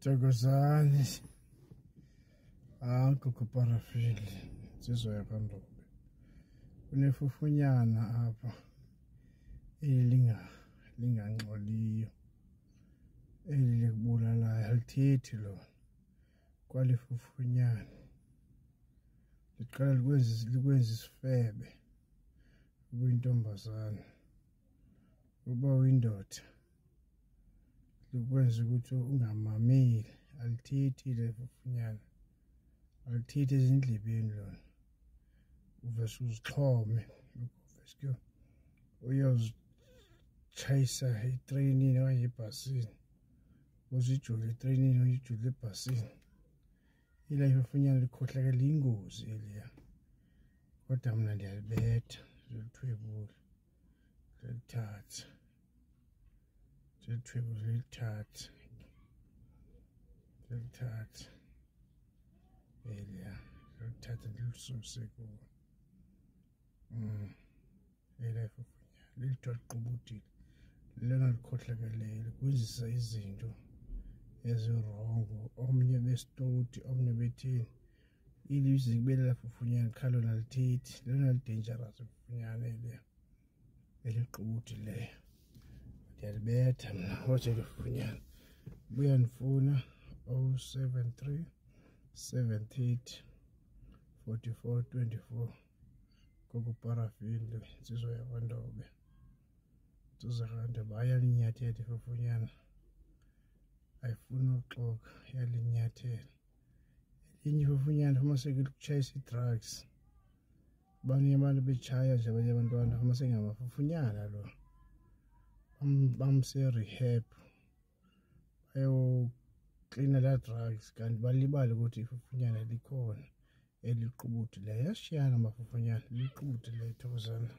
Thokozani Gogo Parafile insizwa yakwaNdlovu kunefufunyana apha lingangxoliyo likubulalayo alithethi lona kwalifufunyana liqala likwenza isifebe ubuyintombazana uba uyindoda likwenza ukuthi ungamameli alithethi lefufunyana alithethi ezindlebeni lona uvese uzixhome uvese uyozitshayisa etreyinini okanye ebhasini uzijule etreyinini uyijule ebhasini ila ifufunyana likhohlakala ingozi eliya kodwa mina ndiyalibetha zilithwebule lithatha zilithwebule lithatha eliya lithatha lilususe kuwo ela ifufunyana lilithwaqubudile lona likhohlakeleyo likwenzisa izinto ezirongo omnye besitoti omnye bethini ilizwe kubelela fufunyana khalo nalithethi lona lidangerous ifufunyana eliya eliqubudileyo ndiyalibetha mna hoje lifufunyana buya ndifuna 073 730 4424 Gogo Parafile insizwa yakwaNdlovu tuzakande ayalinyathela ifufunyana ayifuni uxoka yalinyathela elinye ifufunyana uma sekutshayisa drugs abanye abantu betshaya nje abanye abantwana uma sengamafufunyana lo bamse rehab clean la drugs kanti balibala ukuthi ifufunyana likhona eliqubudileyo yashiyana amafufunyana liqubudileyo Thokozani.